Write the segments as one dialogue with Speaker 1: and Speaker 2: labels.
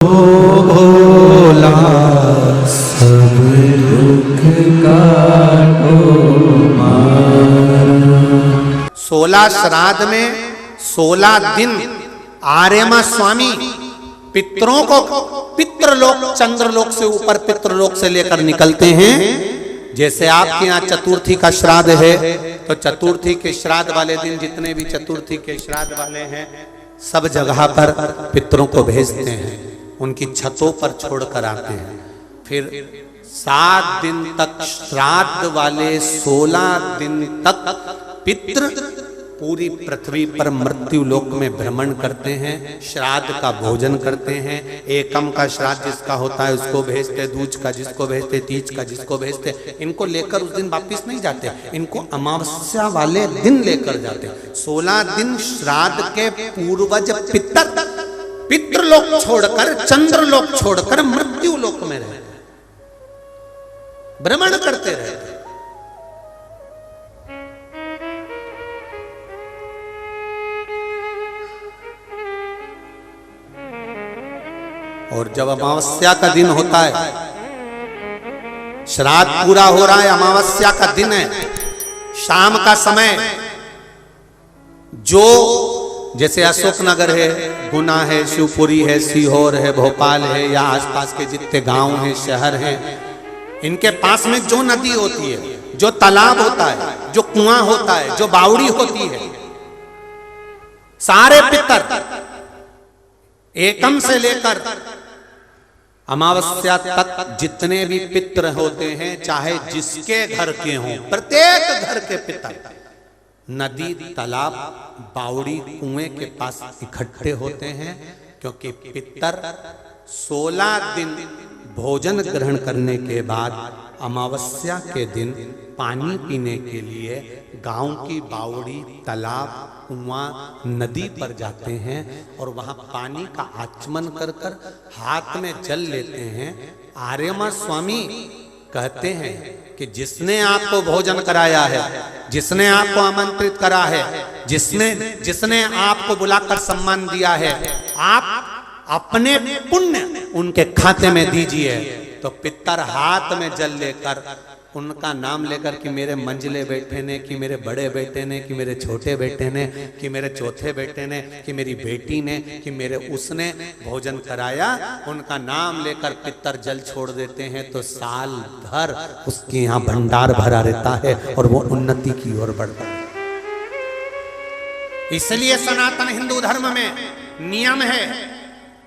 Speaker 1: भोला सब दुख काटो मारा।
Speaker 2: 16 श्राद्ध में 16 दिन आर्यमा स्वामी पितरों को पितृलोक चंद्रलोक से ऊपर पितृलोक से लेकर निकलते हैं। जैसे आपके यहाँ चतुर्थी का श्राद्ध है तो चतुर्थी के श्राद्ध वाले दिन जितने भी चतुर्थी के श्राद्ध वाले हैं सब जगह पर पितरों को भेजते हैं, उनकी छतों पर छोड़कर आते हैं। फिर 7 दिन तक श्राद्ध वाले 16 दिन तक पितृ पूरी पृथ्वी पर मृत्यु लोक में भ्रमण करते हैं, श्राद्ध का भोजन करते हैं। एकम का श्राद्ध जिसका होता है उसको भेजते, दूज का जिसको भेजते, तीज का जिसको भेजते। इनको लेकर उस दिन वापिस नहीं जाते, इनको अमावस्या वाले दिन लेकर जाते। 16 दिन श्राद्ध के पूर्वज पितृलोक छोड़कर चंद्रलोक छोड़कर मृत्यु लोक में रहते, भ्रमण करते रहते। और जब अमावस्या का दिन होता है, श्राद्ध पूरा हो रहा है, अमावस्या का दिन है, शाम का समय, जो जैसे अशोकनगर है, गुना है, शिवपुरी है, सीहोर है, भोपाल है या आसपास के जितने गांव हैं, शहर हैं, इनके पास में जो नदी होती है, जो तालाब होता है, जो कुआं होता है, जो बावड़ी होती है, सारे पितर एकम से लेकर अमावस्या तक जितने भी पितर होते हैं, चाहे जिसके घर के हों, प्रत्येक घर के पितर नदी, तालाब, बावड़ी, कुएं के पास इकट्ठे होते हैं। क्योंकि पितर 16 दिन भोजन ग्रहण करने के बाद अमावस्या के दिन पानी पीने के लिए गांव की बावड़ी, तालाब, कुआं, नदी पर जाते हैं और वहां पानी का आचमन कर कर हाथ में जल लेते हैं। आर्यमा स्वामी कहते हैं कि जिसने आपको भोजन कराया है, जिसने आपको आमंत्रित करा है, जिसने आपको बुलाकर सम्मान दिया है, आप अपने पुण्य उनके खाते में दीजिए। तो पितर हाथ में जल लेकर उनका नाम लेकर कि मेरे मंझले बेटे ने, कि मेरे बड़े बेटे ने, कि मेरे छोटे बेटे ने, कि मेरे चौथे बेटे ने, कि मेरी बेटी ने, कि मेरे उसने भोजन कराया, उनका नाम लेकर पितर जल छोड़ देते हैं। तो साल भर उसके यहाँ भंडार भरा रहता है और वो उन्नति की ओर बढ़ता है। इसलिए सनातन हिंदू धर्म में नियम है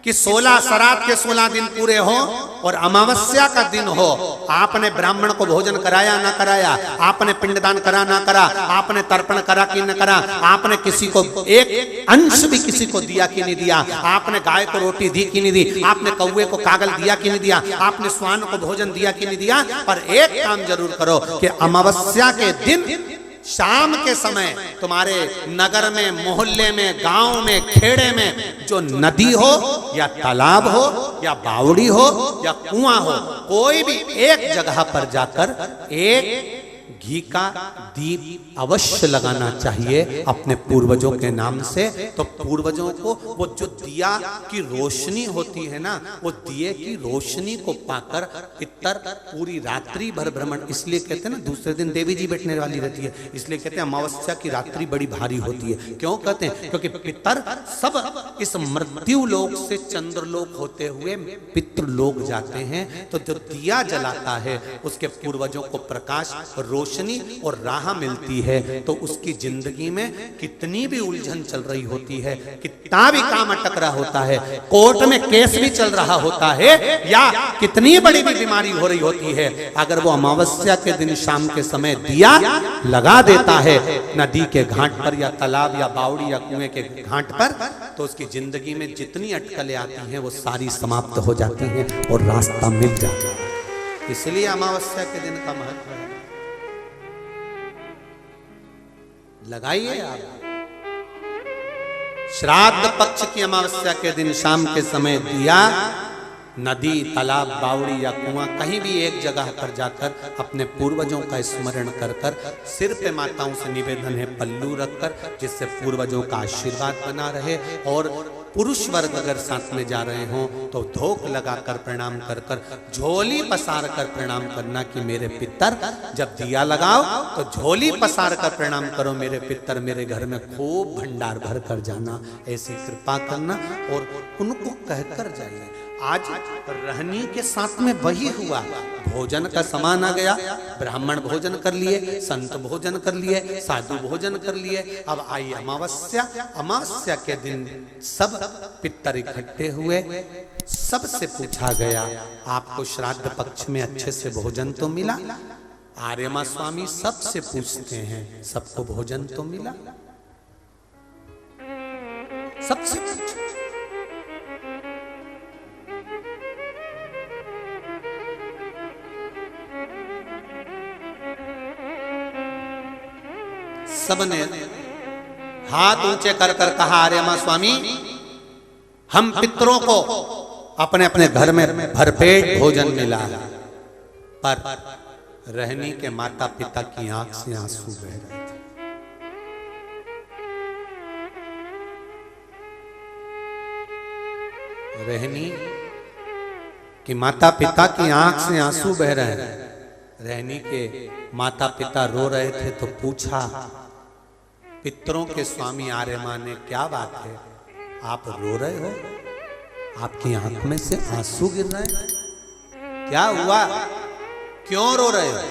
Speaker 2: कि 16 श्राद्ध के 16 दिन पूरे हो और अमावस्या का दिन हो, आपने ब्राह्मण को भोजन कराया ना कराया, आपने पिंडदान करा ना करा, आपने तर्पण करा कि न करा, आपने किसी को एक अंश भी किसी को दिया कि नहीं दिया, आपने गाय को रोटी दी कि नहीं दी, आपने कौवे को कागल दिया कि नहीं दिया, आपने स्वान को भोजन दिया कि नहीं दिया। पर एक काम जरूर करो कि अमावस्या के दिन शाम के समय तुम्हारे नगर में, मोहल्ले में, गांव में, खेड़े में जो नदी हो या तालाब हो या बावड़ी हो या कुआं हो, कोई भी एक जगह पर जाकर एक घी का दीप अवश्य लगाना चाहिए अपने पूर्वजों के नाम से। तो पूर्वजों को वो जो दिया की रोशनी होती है ना, वो दिए की रोशनी को पाकर पितर पूरी रात्रि भर भ्रमण, इसलिए कहते हैं ना दूसरे दिन देवी जी बैठने वाली रहती है, इसलिए कहते हैं अमावस्या की रात्रि बड़ी भारी होती है। क्यों कहते हैं? क्योंकि पितर सब इस मृत्यु लोक से चंद्रलोक होते हुए पितृलोक जाते हैं। तो जो दिया जलाता है उसके पूर्वजों को प्रकाश, रोशनी और राह मिलती है। तो उसकी जिंदगी में कितनी भी उलझन चल रही होती है, कितना भी काम अटक रहा होता है, कोर्ट में केस भी चल रहा होता है, या कितनी बड़ी भी बीमारी हो रही होती है, अगर वो अमावस्या के दिन शाम के समय दिया लगा देता है नदी के घाट पर या तालाब या बावड़ी या कुएं के घाट पर, तो उसकी जिंदगी में जितनी अटकलें आती हैं वो सारी समाप्त हो जाती हैं और रास्ता मिल जाता है। इसलिए अमावस्या के दिन का महत्व है। लगाइए आप श्राद्ध पक्ष की अमावस्या के दिन शाम के समय दिया नदी, तालाब, बावड़ी या कुआं कहीं भी एक जगह पर जाकर अपने पूर्वजों का स्मरण कर कर सिर पे माताओं से निवेदन है पल्लू रखकर, जिससे पूर्वजों का आशीर्वाद बना रहे। और पुरुष वर्ग अगर साथ में जा रहे हों तो धोख लगाकर प्रणाम कर कर, झोली पसार कर प्रणाम करना कि मेरे पितर, जब दिया लगाओ तो झोली पसार कर प्रणाम करो मेरे पितर, मेरे घर में खूब भंडार भर कर जाना, ऐसी कृपा करना और उनको कहकर जाइए। आज रहनी के साथ में वही हुआ। भोजन का सामान आ गया, ब्राह्मण भोजन कर लिए, संत भोजन कर लिए, साधु भोजन कर लिए। अब आई अमावस्या, अमावस्या के दिन सब पितर इकट्ठे हुए। सबसे पूछा गया आपको श्राद्ध पक्ष में अच्छे से भोजन तो मिला? आर्यमा स्वामी सबसे पूछते हैं, सबको भोजन तो मिला? सबसे पूछा। सबने हाथ ऊंचे कर कर कहा, आर्यमा स्वामी हम पितरों को अपने अपने घर में भरपेट भोजन मिला, पर रहनी के माता पिता की आंख से आंसू बह रहे थे। रहनी कि माता पिता की आंख से आंसू बह रहे हैं। रहनी के माता पिता रो रहे थे तो पूछा, पितरों के स्वामी आर्यमा ने, क्या बात है आप रो रहे हो? आपकी आंख में से आंसू गिर रहे हैं, क्या हुआ? क्यों रो रहे हो?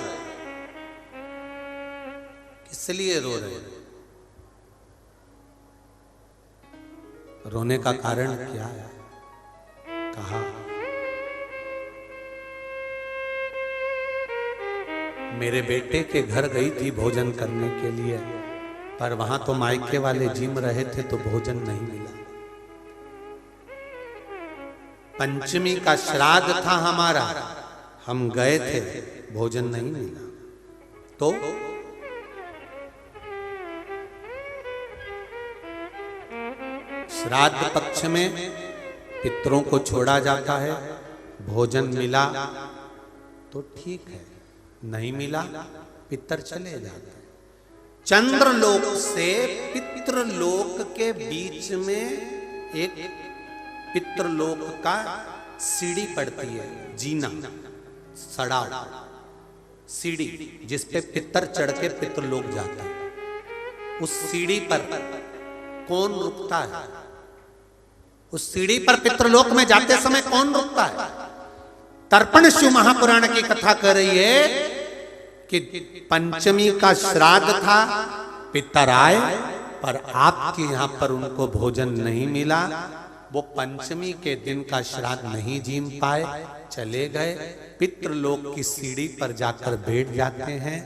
Speaker 2: किस लिए रो रहे हो? रोने का कारण क्या है? कहा, मेरे बेटे के घर गई थी भोजन करने के लिए, पर वहां तो मायके वाले जिम रहे थे तो भोजन नहीं मिला। पंचमी का श्राद्ध था हमारा, हम गए थे, भोजन नहीं मिला। तो श्राद्ध पक्ष में पितरों को छोड़ा जाता है, भोजन मिला तो ठीक है, नहीं मिला पितर चले जाते हैं। चंद्रलोक से पितृलोक के बीच में एक पितृलोक का सीढ़ी पड़ती है, जीना, सड़ाव, सीढ़ी जिस पे पितर चढ़ के पितृलोक जाता है। उस सीढ़ी पर कौन रुकता है? उस सीढ़ी पर पितृलोक में जाते समय कौन रुकता है? तर्पण शिव महापुराण की कथा कर रही है कि पंचमी का श्राद्ध था, पितर आए पर आपके यहां पर उनको भोजन नहीं मिला। वो पंचमी के दिन का श्राद्ध नहीं जीम पाए, चले गए। पितृलोक की सीढ़ी पर जाकर बैठ जाते हैं।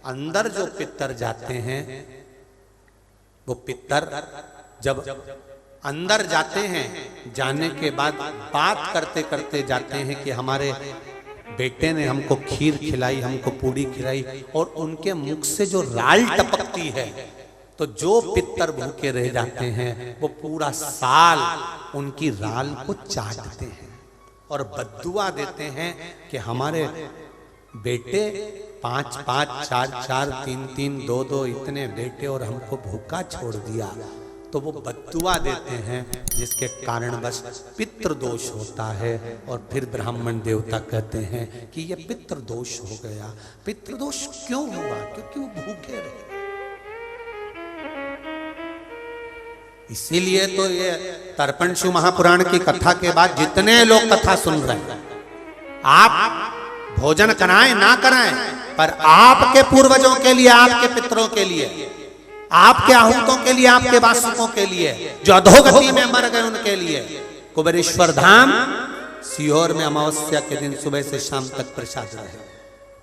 Speaker 2: अंदर जो पितर जाते हैं, वो पितर जब अंदर जाते हैं, जाने के बाद बात करते करते जाते हैं कि हमारे बेटे ने हमको खीर खिलाई, हमको पूड़ी खिलाई, और उनके मुख से जो राल टपकती है, तो जो पितर भूखे रह जाते हैं वो पूरा साल उनकी राल को चाटते हैं और बद्दुआ देते हैं कि हमारे बेटे 5 5 4 4 3 3 2 2 इतने बेटे और हमको भूखा छोड़ दिया। तो वो बद्दुआ देते हैं, जिसके कारण बस पितृदोष होता है। और फिर ब्राह्मण देवता कहते हैं कि ये पितृदोष हो गया। पितृदोष क्यों हुआ? क्योंकि वो भूखे रहे। इसीलिए तो ये तर्पण शिव महापुराण की कथा के बाद जितने लोग कथा सुन रहे हैं, आप भोजन कराएं ना कराएं, पर आपके पूर्वजों के लिए, आपके पितरों के लिए, आपके आहूतों के लिए, आपके वासुकों के लिए, जो अधोगति में मर गए उनके लिए कुबेरेश्वर धाम सीहोर में अमावस्या के दिन सुबह से शाम तक प्रसाद रहे।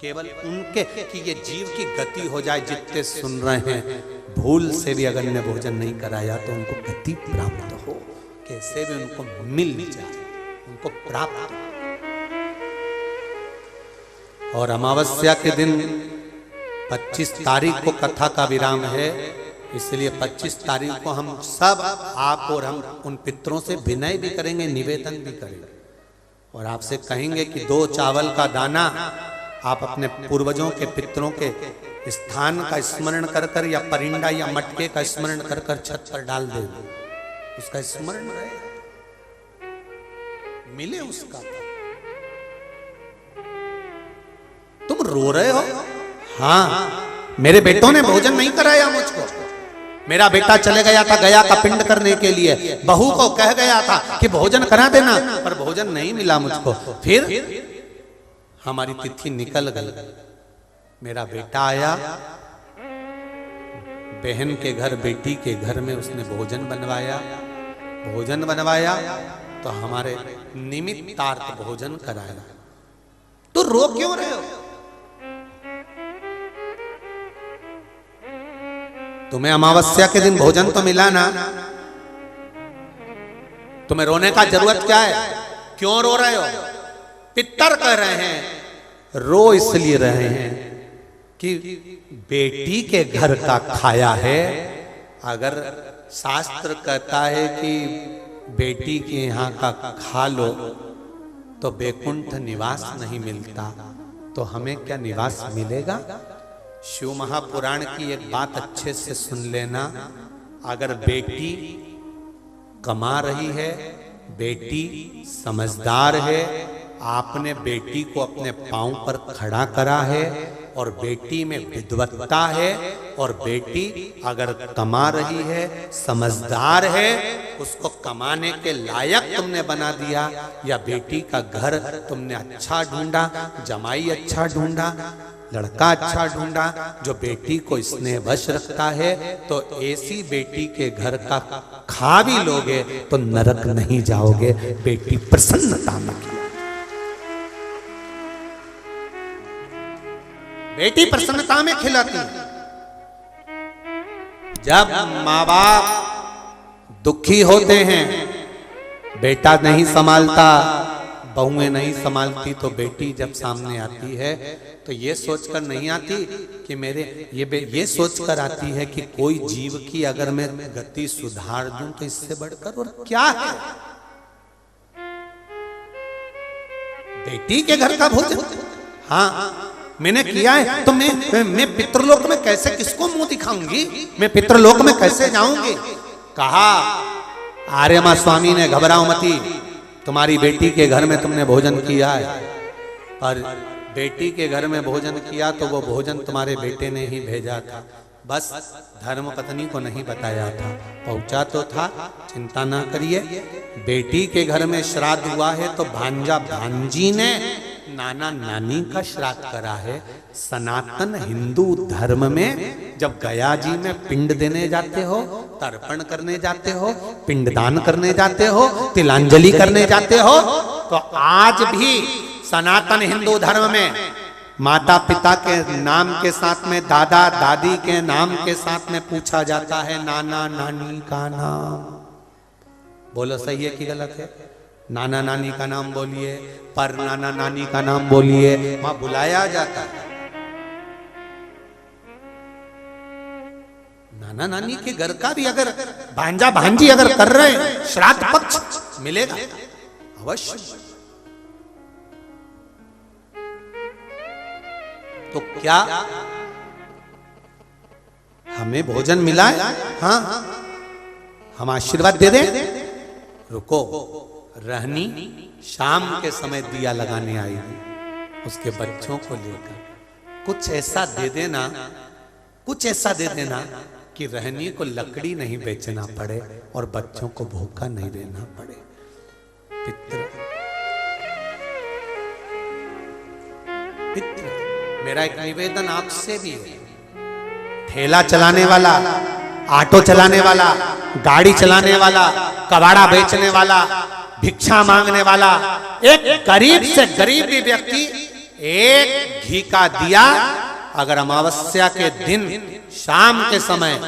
Speaker 2: केवल उनके कि ये जीव की गति हो जाए। जितने सुन रहे हैं, भूल से भी अगर ने भोजन नहीं कराया तो उनको गति प्राप्त हो, कैसे भी उनको मिल जाए, उनको प्राप्त हो। और अमावस्या के दिन 25 तारीख को कथा का विराम है, इसलिए 25 तारीख को हम सब, आप और हम, उन पितरों से विनय भी करेंगे, निवेदन भी करेंगे और आपसे कहेंगे कि 2 चावल का दाना आप अपने पूर्वजों के पितरों के स्थान का स्मरण कर कर या परिंदा या मटके का स्मरण कर कर छत पर डाल दे, उसका स्मरण रहे, मिले उसका। तुम रो रहे हो? हाँ, मेरे बेटों ने भोजन नहीं कराया मुझको। मेरा बेटा चले गया था गया का पिंड करने के लिए, बहू को कह गया था कि भोजन करा देना, पर भोजन नहीं मिला मुझको। फिर हमारी तिथि निकल गई, मेरा बेटा आया, बहन के घर बेटी के घर में उसने भोजन बनवाया तो हमारे निमित्तार्थ भोजन कराया। तो रो क्यों रहे हो? तुम्हें अमावस्या के दिन भोजन तो मिला ना, तुम्हें रोने का जरूरत क्या है? क्यों रो रहे हो? पितर कह रहे हैं, रो इसलिए रहे हैं कि बेटी के घर का खाया है। अगर शास्त्र कहता है कि बेटी के यहाँ का खा लो तो बैकुंठ निवास नहीं मिलता, तो हमें क्या निवास मिलेगा? शिव महापुराण की एक बात अच्छे से सुन लेना, अगर बेटी कमा रही है, बेटी समझदार है, आपने बेटी को अपने पांव पर खड़ा करा है और बेटी में विद्वत्ता है, और बेटी अगर कमा रही है, समझदार है, उसको कमाने के लायक तुमने बना दिया, या बेटी का घर तुमने अच्छा ढूंढा, जमाई अच्छा ढूंढा, लड़का अच्छा ढूंढा जो बेटी को स्नेह वश रखता है, तो ऐसी बेटी के घर का खा भी लोगे तो नरक नहीं जाओगे। बेटी प्रसन्नता में खिलाती, बेटी प्रसन्नता में खिलाती। जब माँ बाप दुखी होते हैं, बेटा नहीं संभालता, बहुएं नहीं संभालती, तो बेटी जब सामने आती है तो ये सोचकर नहीं आती कि ये सोचकर आती है कि कोई जीव की अगर मैं गति सुधार दूं तो इससे बढ़कर और क्या है। बेटी के घर का भोजन, हाँ मैंने किया है, तो मैं पितृलोक में कैसे, किसको मुंह दिखाऊंगी? मैं पितृलोक में कैसे जाऊंगी? कहा आर्यमा स्वामी ने, घबराओ मती, तुम्हारी बेटी के घर में तुमने भोजन किया है, पर बेटी के घर में भोजन किया तो वो भोजन तुम्हारे बेटे ने ही भेजा था, बस धर्म पत्नी को नहीं बताया था, पहुंचा तो था, चिंता ना करिए। बेटी के घर में श्राद्ध हुआ है तो भांजा भांजी ने नाना नानी का श्राद्ध करा है। सनातन हिंदू धर्म में जब गया जी में पिंड देने जाते हो, तर्पण करने जाते हो, पिंडदान करने जाते हो, तिलांजलि करने जाते हो, तो आज भी सनातन हिंदू धर्म में माता पिता के नाम के साथ में दादा दादी के नाम के साथ में पूछा जाता है नाना नानी का नाम। बोलो सही है कि गलत है? नाना नानी का नाम बोलिए, पर नाना नानी का नाम बोलिए, वहां बुलाया जाता है। नाना नानी के घर का भी अगर भांजा भांजी अगर कर रहे हैं, श्राद्ध पक्ष मिलेगा अवश्य। तो क्या हमें भोजन मिला है? हाँ, हम आशीर्वाद दे दें? रुको, रहनी शाम के समय दिया लगाने आएगी उसके बच्चों को लेकर। कुछ ऐसा दे देना, कुछ ऐसा दे देना कि रहनी को लकड़ी नहीं बेचना पड़े और बच्चों को भूखा नहीं रहना पड़े। पितृ पितृ मेरा एक निवेदन आपसे भी है। ठेला चलाने वाला, ऑटो चलाने वाला, गाड़ी चलाने वाला, कबाड़ा बेचने वाला, भिक्षा मांगने वाला, एक गरीब से गरीब भी व्यक्ति एक घी का दिया अगर अमावस्या के दिन शाम के समय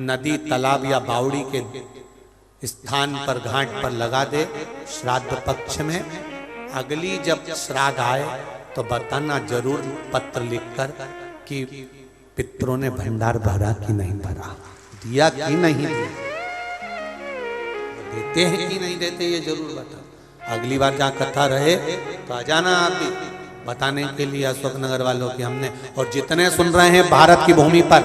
Speaker 2: नदी, तालाब या बावड़ी के स्थान पर, घाट पर लगा दे श्राद्ध पक्ष में, अगली जब श्राद्ध आए तो बताना जरूर पत्र लिखकर कि पितरों ने भंडार भरा कि नहीं भरा, दिया कि नहीं दिया, देते हैं कि नहीं देते, ये जरूर बता। अगली बार जहाँ कथा रहे तो आ जाना आप भी बताने के लिए अशोकनगर वालों की हमने। और जितने सुन रहे हैं भारत की भूमि पर,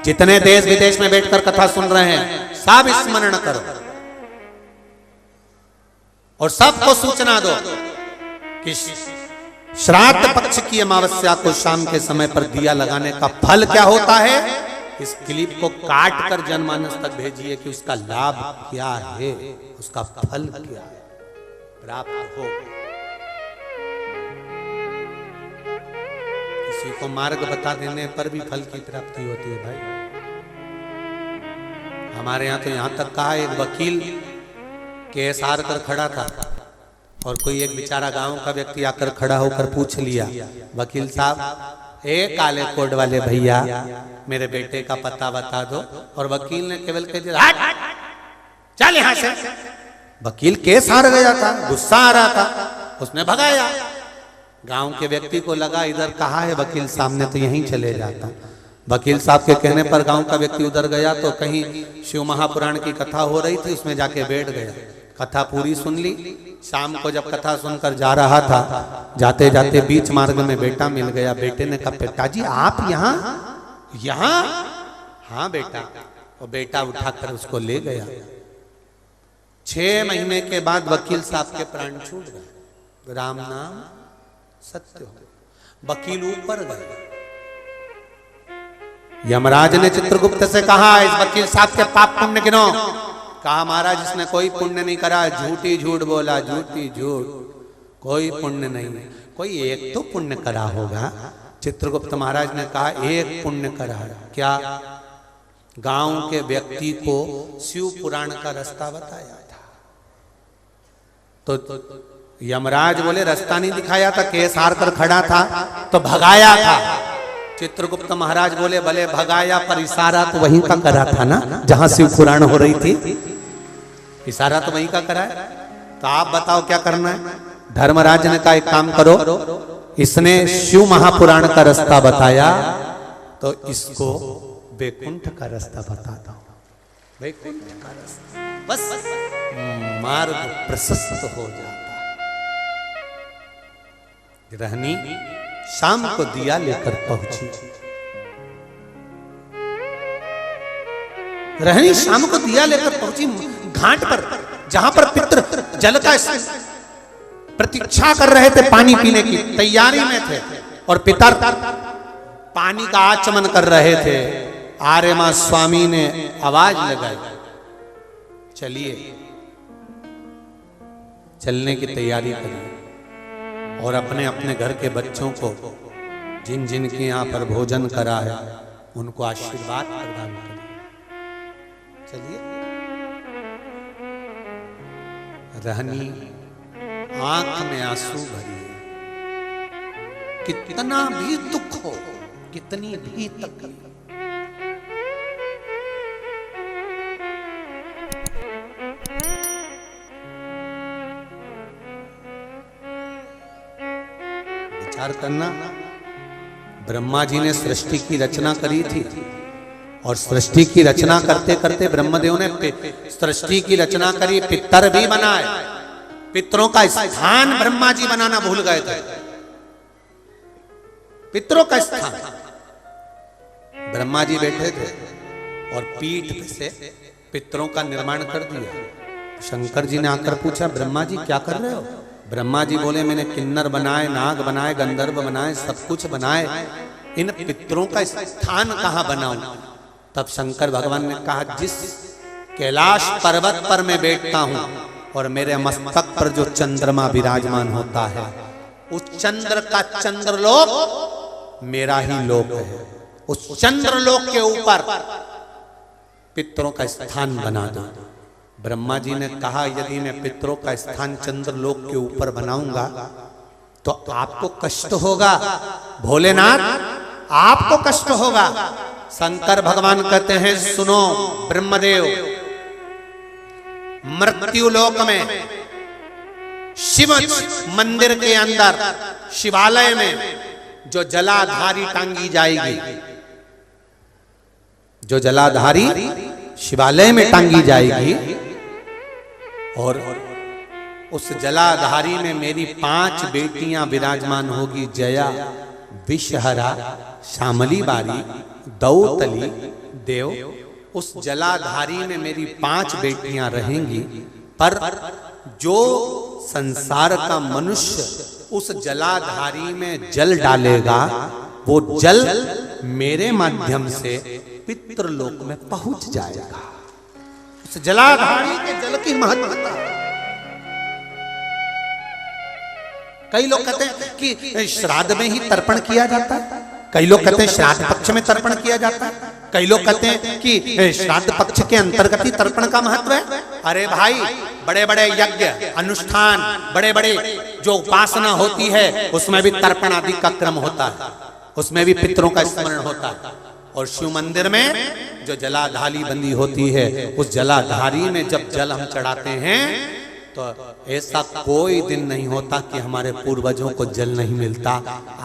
Speaker 2: जितने देश विदेश में बैठकर कथा सुन रहे हैं, सब स्मरण करो और सबको सूचना दो कि श्राद्ध पक्ष की अमावस्या को शाम के समय पर दिया लगाने का फल क्या होता है। इस क्लिप को काट कर जनमानस तक भेजिए कि उसका लाभ क्या है, उसका फल क्या है, प्राप्त हो। किसी को मार्ग बता देने पर भी फल की प्राप्ति होती है भाई। हमारे यहाँ तो यहाँ तक कहा, एक वकील केस हार कर खड़ा था और कोई एक बेचारा गांव का व्यक्ति आकर खड़ा होकर पूछ लिया, वकील साहब ए काले कोट वाले भैया मेरे बेटे का पता बता दो। और वकील ने केवल कह दिया हट चल यहां से। वकील केस हार गया था, गुस्सा आ रहा था, उसने भगाया। गांव के व्यक्ति को लगा इधर कहाँ है वकील सामने, तो यहीं चले जाता। वकील साहब के कहने पर गांव का व्यक्ति उधर गया तो कहीं शिव महापुराण की कथा हो रही थी, उसमें जाके बैठ गया। कथा पूरी सुन ली। शाम को जब कथा सुनकर जा रहा था, जाते जाते बीच मार्ग में बेटा मिल गया। बेटे ने कहा पिताजी आप यहाँ यहाँ? हाँ बेटा। और बेटा उठाकर उसको ले गया। 6 महीने के बाद वकील साहब के प्राण छूट गए। राम नाम सत्य हो। वकील ऊपर गए। यमराज ने चित्रगुप्त से कहा इस वकील साहब के पाप पुण्य गिनो। कहा महाराज इसने कोई पुण्य नहीं करा, झूठी झूठ बोला, झूठी झूठ, कोई पुण्य नहीं। कोई एक तो पुण्य करा होगा। चित्रगुप्त महाराज ने कहा एक पुण्य करा। क्या? गांव के व्यक्ति को शिव पुराण का रास्ता बताया था। तो यमराज बोले रास्ता नहीं दिखाया था, केस हार कर खड़ा था तो भगाया था। चित्रगुप्त महाराज बोले भले भगाया पर इशारा तो वहीं का करा था ना, जहां शिव पुराण हो रही थी। इशारा तो वहीं का करा है। तो आप बताओ क्या करना है। धर्मराज ने कहा एक काम करो, इसने शिव महापुराण का रास्ता बताया तो इसको वैकुंठ का रास्ता बताता हूं। वैकुंठ का रास्ता, बस मार्ग प्रशस्त हो जाता। गृहिणी शाम को दिया लेकर पहुंची। गृहिणी शाम को दिया लेकर पहुंची घाट पर, जहां पर पितर जल का प्रतीक्षा कर रहे थे, पानी पीने की तैयारी में थे। और पितर पानी का आचमन कर रहे थे। आर्यमा स्वामी ने आवाज लगाई, चलिए। चलने की तैयारी करिए और अपने अपने घर के बच्चों को, जिन जिन के यहाँ पर भोजन करा है, उनको आशीर्वाद प्रदान करिए। चलिए। रहनी आंख में आंसू भरिए। कितना भी दुख हो, कितनी भी तकलीफ, विचार करना। ब्रह्मा जी ने सृष्टि की रचना करी थी और सृष्टि की रचना करते करते ब्रह्मदेव ने सृष्टि की रचना करी, पितर भी बनाए। पितरों का स्थान ब्रह्मा जी बनाना भूल गए थे। पितरों का स्थान ब्रह्मा जी बैठे थे और पीठ से पितरों का निर्माण कर दिया। शंकर जी ने आकर पूछा ब्रह्मा जी क्या कर रहे हो? ब्रह्मा जी बोले मैंने किन्नर बनाए, नाग बनाए, गंधर्व बनाए, सब कुछ बनाए, इन पितरों का स्थान कहां बनाऊं? तब शंकर भगवान ने कहा जिस कैलाश पर्वत पर मैं बैठता हूं और मेरे मस्तक पर जो चंद्रमा विराजमान होता है, उस चंद्र का चंद्रलोक मेरा ही लोक है। उस चंद्रलोक के ऊपर पितरों का स्थान बना दो। ब्रह्मा जी ने कहा यदि मैं पितरों का स्थान चंद्रलोक के ऊपर बनाऊंगा तो आपको कष्ट होगा भोलेनाथ, आपको कष्ट होगा। शंकर भगवान कहते हैं सुनो ब्रह्मदेव, मृत्यु लोक में शिव मंदिर के अंदर शिवालय में जो जलाधारी टांगी जाएगी, जो जलाधारी शिवालय में टांगी जाएगी, और उस जलाधारी में मेरी 5 बेटियां विराजमान होगी। जया, विषहरा, श्यामली बारी, दौतली, देव। उस जलाधारी में मेरी 5 बेटियां रहेंगी। पर जो संसार का मनुष्य उस जलाधारी में जल डालेगा, वो जल मेरे माध्यम से पितृलोक में पहुंच जाएगा। उस जलाधारी के जल की महत्वता। कई लोग कहते हैं कि श्राद्ध में ही तर्पण किया जाता है, कई लोग कहते हैं श्राद्ध पक्ष में तर्पण किया जाता है, कई लोग कहते हैं कि श्राद्ध पक्ष के अंतर्गत ही तर्पण का महत्व है। अरे भाई, बड़े बड़े यज्ञ अनुष्ठान, बड़े बड़े जो उपासना होती है, उसमें भी तर्पण आदि का क्रम होता है, उसमें भी पितरों का स्मरण होता है। और शिव मंदिर में जो जलाधारी बंदी होती है, उस जलाधारी में जब जल हम चढ़ाते हैं तो ऐसा कोई दिन नहीं होता कि हमारे पूर्वजों को जल नहीं मिलता।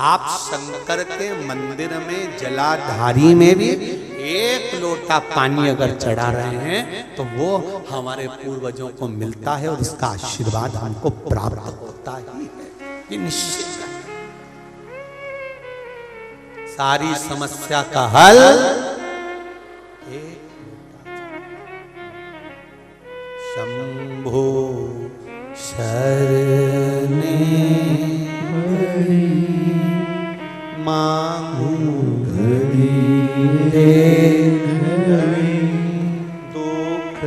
Speaker 2: आप शंकर के मंदिर में जलाधारी में भी 1 लोटा पानी अगर चढ़ा रहे हैं तो वो हमारे पूर्वजों को मिलता है और उसका आशीर्वाद हमको प्राप्त होता ही है, ये निश्चित है। सारी समस्या का हल शंभो शरणे मांगू दुख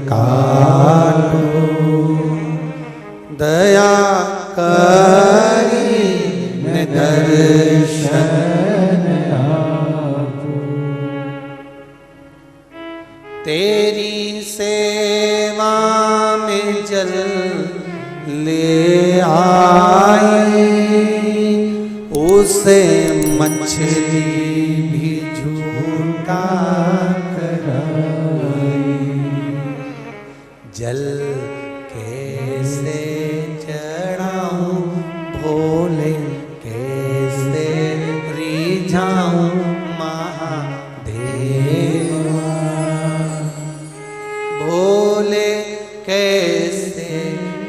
Speaker 2: काटो दया करी दर्शन तेरी सेवा में जल ले आई, उसे मछली भी झूठा कराई। जल कैसे चढ़ाऊं भोले, कैसे रिझाऊं भोले, कैसे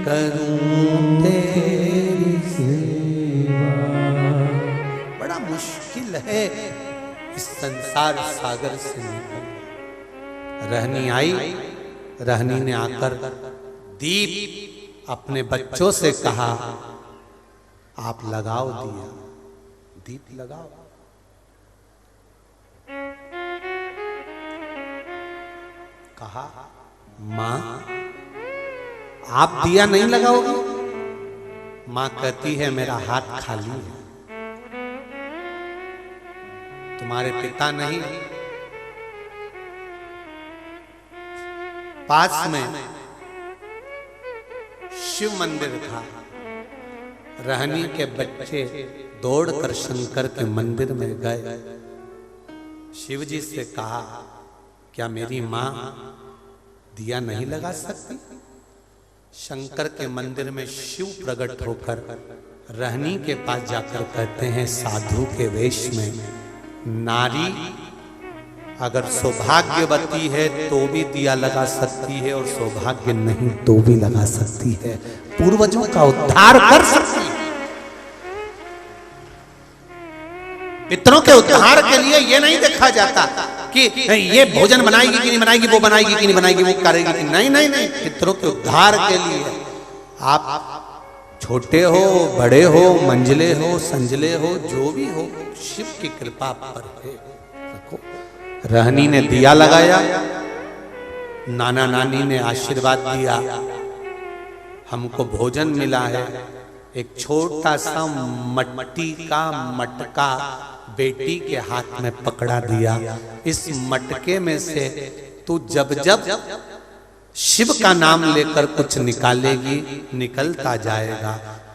Speaker 2: करूं तेरी सेवा। बड़ा मुश्किल है इस संसार सागर से निकल। रहनी आई, रहनी ने आकर दीप अपने बच्चों से कहा, आप लगाओ दिया, दीप लगाओ। कहा, मां आप दिया नहीं लगाओगे? मां कहती है मेरा हाथ खाली है। तुम्हारे पिता नहीं, पास में शिव मंदिर था। रहनी के बच्चे दौड़कर शंकर के मंदिर में गए। शिव जी से कहा, क्या मेरी मां दिया नहीं लगा सकती? शंकर के मंदिर में शिव प्रकट होकर रहनी के पास जाकर कहते हैं, साधु के वेश में नारी अगर सौभाग्यवती है तो भी दिया लगा सकती है, और सौभाग्य नहीं तो भी लगा सकती है, पूर्वजों का उद्धार कर सकती है। पितरों के उद्धार के लिए ये नहीं देखा जाता कि ये भोजन बनाएगी कि नहीं बनाएगी, वो बनाएगी कि नहीं बनाएगी, वो करेगी कि नहीं। नहीं नहीं, पितरों के उद्धार के लिए आप छोटे हो, बड़े हो, मंझले हो, संजले हो, जो भी हो, शिव की कृपा पर है। रहनी ने दिया लगाया, नाना नानी ने आशीर्वाद दिया, हमको भोजन मिला है। एक छोटा सा मट्टी का मटका बेटी के हाथ में पकड़ा दिया। इस मटके में से तू जब जब शिव का नाम लेकर कुछ निकालेगी, निकलता जाएगा।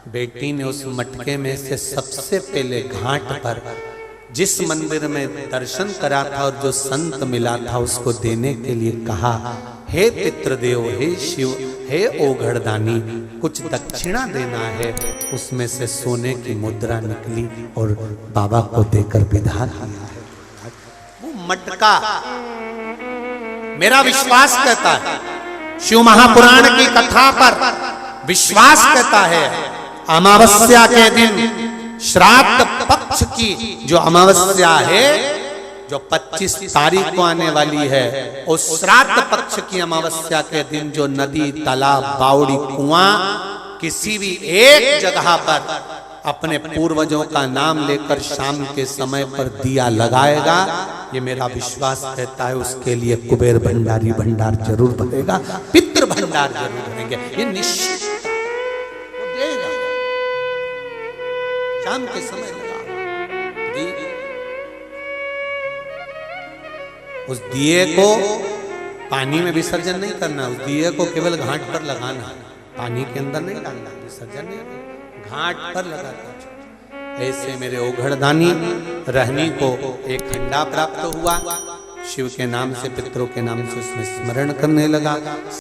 Speaker 2: बेटी ने उस मटके में से सबसे पहले घाट पर जिस मंदिर में दर्शन करा था और जो संत मिला था उसको देने के लिए कहा, हे पितृदेव, हे शिव, हे ओघड़दानी, कुछ दक्षिणा देना है। उसमें से सोने की मुद्रा निकली और बाबा को देकर विदा किया है। वो मटका, मेरा विश्वास कहता है शिव महापुराण की कथा पर विश्वास कहता है अमावस्या के दिन श्राद्ध पक्ष की जो अमावस्या है, जो 25 तारीख को आने वाली है, उस श्राद्ध पक्ष की अमावस्या के दिन जो नदी, तालाब, बावड़ी, कुआं किसी भी एक जगह पर अपने पूर्वजों का नाम लेकर शाम के समय पर दिया लगाएगा, ये मेरा विश्वास कहता है उसके लिए कुबेर भंडारी भंडार जरूर भरेगा, पितृ भंडार जरूर भरेंगे, ये निश्चित वो देगा। शाम के समय लगा उस दिए को पानी में विसर्जन नहीं करना, उस दिए को केवल घाट पर लगाना, पानी के अंदर नहीं डालना, विसर्जन नहीं, घाट पर लगाकर। ऐसे मेरे ओघड़दानी रहनी को एक खंडा प्राप्त हुआ, शिव के नाम से, पितरों के नाम से उसमें स्मरण करने लगा।